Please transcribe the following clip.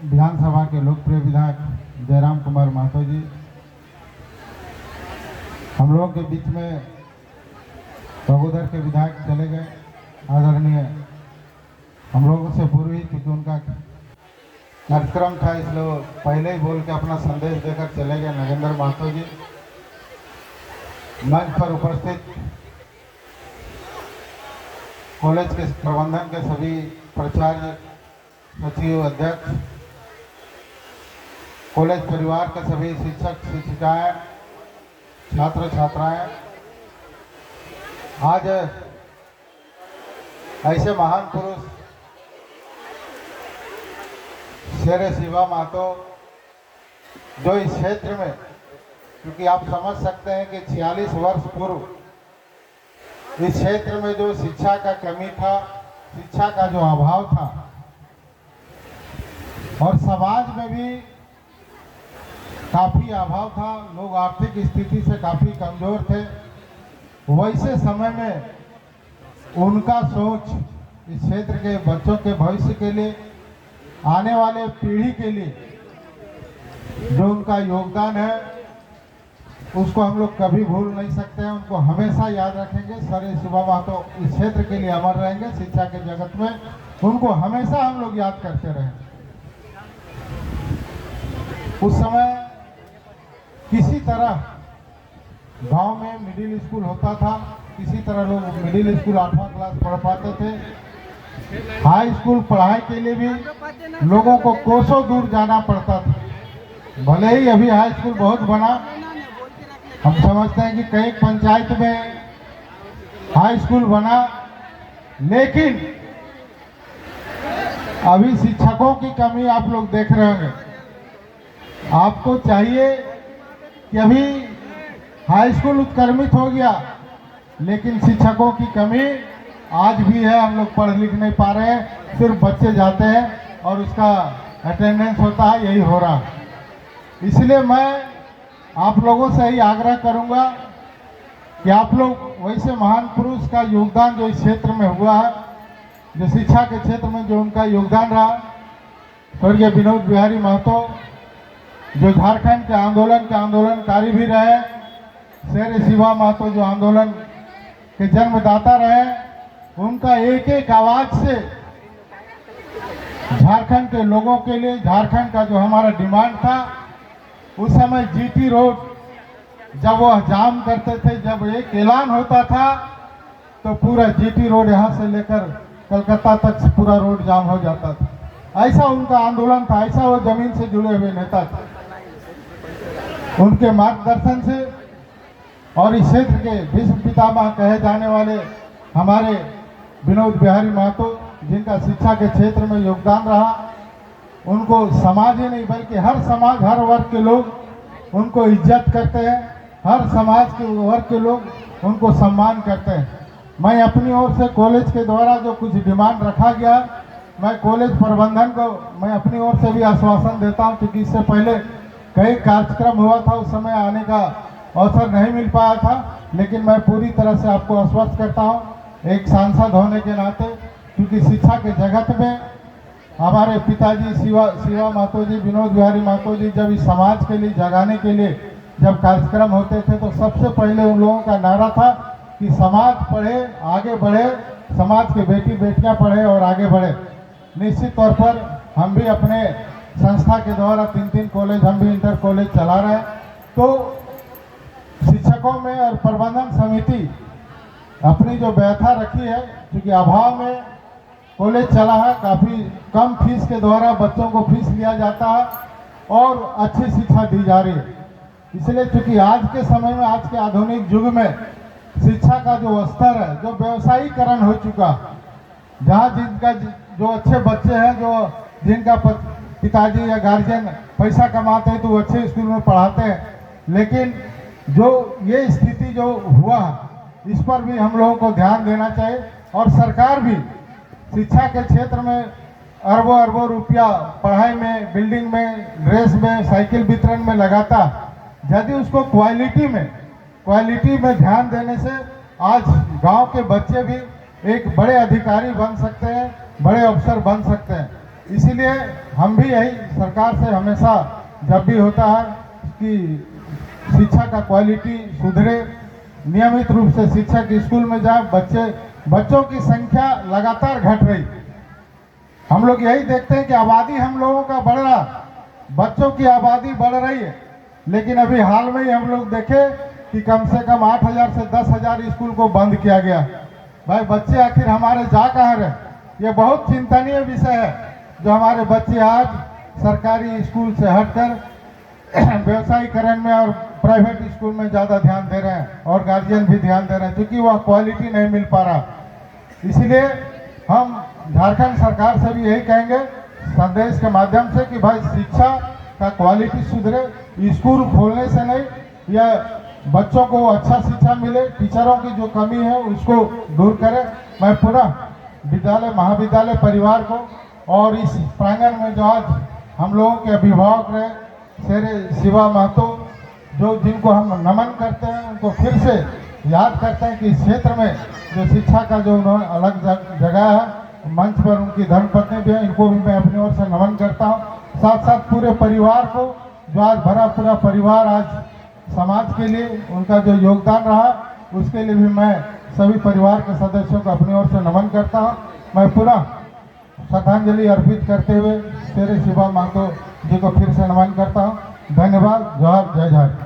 विधानसभा के लोकप्रिय विधायक जयराम कुमार महतो जी, हम लोगों के बीच में बगोदर के विधायक चले गए आदरणीय, हम लोगों से पूर्व ही, क्योंकि उनका कार्यक्रम था इसलिए वो पहले ही बोल के अपना संदेश देकर चले गए। नगेंद्र महतो जी, मंच पर उपस्थित कॉलेज के प्रबंधन के सभी प्राचार्य, सचिव, अध्यक्ष, कॉलेज परिवार के सभी शिक्षक शिक्षिकाएं, छात्र छात्राएं, आज ऐसे महान पुरुष शेर शिवा महतो जो इस क्षेत्र में, क्योंकि आप समझ सकते हैं कि 46 वर्ष पूर्व इस क्षेत्र में जो शिक्षा का कमी था, शिक्षा का जो अभाव था और समाज में भी काफ़ी अभाव था, लोग आर्थिक स्थिति से काफ़ी कमज़ोर थे, वैसे समय में उनका सोच इस क्षेत्र के बच्चों के भविष्य के लिए, आने वाले पीढ़ी के लिए जो उनका योगदान है उसको हम लोग कभी भूल नहीं सकते हैं। उनको हमेशा याद रखेंगे। सर शिवा महतो इस क्षेत्र के लिए अमर रहेंगे। शिक्षा के जगत में उनको हमेशा हम लोग याद करते रहेंगे। उस समय किसी तरह गांव में मिडिल स्कूल होता था, किसी तरह लोग मिडिल स्कूल 8वां क्लास पढ़ पाते थे। हाई स्कूल पढ़ाई के लिए भी लोगों को कोसों दूर जाना पड़ता था। भले ही अभी हाई स्कूल बहुत बना, हम समझते हैं कि कई पंचायत में हाई स्कूल बना, लेकिन अभी शिक्षकों की कमी आप लोग देख रहे होंगे। आपको चाहिए कि अभी हाई स्कूल उत्क्रमित हो गया, लेकिन शिक्षकों की कमी आज भी है। हम लोग पढ़ लिख नहीं पा रहे हैं, सिर्फ बच्चे जाते हैं और उसका अटेंडेंस होता है, यही हो रहा है। इसलिए मैं आप लोगों से ही आग्रह करूंगा कि आप लोग वैसे महान पुरुष का योगदान जो इस क्षेत्र में हुआ है, जो शिक्षा के क्षेत्र में जो उनका योगदान रहा, स्वर्गीय विनोद बिहारी महतो जो झारखंड के आंदोलनकारी भी रहे, शेर शिवा महतो जो आंदोलन के जन्मदाता रहे, उनका एक एक आवाज से झारखंड के लोगों के लिए, झारखंड का जो हमारा डिमांड था, उस समय जीटी रोड जब वह जाम करते थे, जब एक ऐलान होता था तो पूरा जीटी रोड यहाँ से लेकर कलकत्ता तक पूरा रोड जाम हो जाता था। ऐसा उनका आंदोलन था, ऐसा वो जमीन से जुड़े हुए नेता थे। उनके मार्गदर्शन से और इस क्षेत्र के विश्व पितामह कहे जाने वाले हमारे विनोद बिहारी महतो, जिनका शिक्षा के क्षेत्र में योगदान रहा, उनको समाज ही नहीं बल्कि हर समाज, हर वर्ग के लोग उनको इज्जत करते हैं। हर समाज के वर्ग के लोग उनको सम्मान करते हैं। मैं अपनी ओर से कॉलेज के द्वारा जो कुछ डिमांड रखा गया, मैं कॉलेज प्रबंधन को मैं अपनी ओर से भी आश्वासन देता हूं, क्योंकि इससे पहले कई कार्यक्रम हुआ था, उस समय आने का अवसर नहीं मिल पाया था, लेकिन मैं पूरी तरह से आपको आश्वस्त करता हूं एक सांसद होने के नाते, क्योंकि शिक्षा के जगत में हमारे पिताजी शिवा महतो जी, विनोद बिहारी महतो जी जब इस समाज के लिए, जगाने के लिए जब कार्यक्रम होते थे, तो सबसे पहले उन लोगों का नारा था कि समाज पढ़े, आगे बढ़े, समाज के बेटी बेटियां पढ़े और आगे बढ़े। निश्चित तौर पर हम भी अपने संस्था के द्वारा 3 कॉलेज, हम भी इंटर कॉलेज चला रहे हैं। तो शिक्षकों में और प्रबंधन समिति अपनी जो व्यथा रखी है, क्योंकि अभाव में कॉलेज चला है, काफ़ी कम फीस के द्वारा बच्चों को फीस लिया जाता है और अच्छी शिक्षा दी जा रही है। इसलिए चूँकि आज के समय में, आज के आधुनिक युग में शिक्षा का जो स्तर है, जो व्यवसायीकरण हो चुका, जहाँ जिनका जो अच्छे बच्चे हैं, जो जिनका पिताजी या गार्जियन पैसा कमाते हैं तो वो अच्छे स्कूल में पढ़ाते हैं, लेकिन जो ये स्थिति जो हुआ है, इस पर भी हम लोगों को ध्यान देना चाहिए। और सरकार भी शिक्षा के क्षेत्र में अरबों अरबों रुपया पढ़ाई में, बिल्डिंग में, ड्रेस में, साइकिल वितरण में लगाता, यदि उसको क्वालिटी में ध्यान देने से आज गांव के बच्चे भी एक बड़े अधिकारी बन सकते हैं, बड़े अफसर बन सकते हैं। इसीलिए हम भी यही सरकार से हमेशा जब भी होता है कि शिक्षा का क्वालिटी सुधरे, नियमित रूप से शिक्षक स्कूल में जाए, बच्चों की संख्या लगातार घट रही। हम लोग यही देखते हैं कि आबादी हम लोगों का बढ़ रहा, बच्चों की आबादी बढ़ रही है, लेकिन अभी हाल में ही हम लोग देखे कि कम से कम 8,000 से 10,000 स्कूल को बंद किया गया। भाई बच्चे आखिर हमारे जा कहाँ रहे? ये बहुत चिंतनीय विषय है जो हमारे बच्चे आज सरकारी स्कूल से हटकर व्यवसायीकरण में और प्राइवेट स्कूल में ज़्यादा ध्यान दे रहे हैं और गार्जियन भी ध्यान दे रहे हैं, क्योंकि वह क्वालिटी नहीं मिल पा रहा। इसलिए हम झारखंड सरकार से भी यही कहेंगे संदेश के माध्यम से कि भाई शिक्षा का क्वालिटी सुधरे, स्कूल खोलने से नहीं, या बच्चों को अच्छा शिक्षा मिले, टीचरों की जो कमी है उसको दूर करें। मैं पुनः विद्यालय महाविद्यालय परिवार को और इस प्रांगण में जो आज हम लोगों के अभिभावक रहे शेरे शिवा महतो, जो जिनको हम नमन करते हैं, उनको फिर से याद करते हैं कि इस क्षेत्र में जो शिक्षा का जो उन्होंने अलग जगह है, मंच पर उनकी धर्मपत्नी भी है, इनको भी मैं अपनी ओर से नमन करता हूँ। साथ साथ पूरे परिवार को, जो आज भरा पूरा परिवार आज समाज के लिए उनका जो योगदान रहा, उसके लिए भी मैं सभी परिवार के सदस्यों को अपनी ओर से नमन करता हूँ। मैं पुनः श्रद्धांजलि अर्पित करते हुए शेरे शिवा महतो जी को फिर से नमन करता हूँ। धन्यवाद। जोहार, जय झारखंड।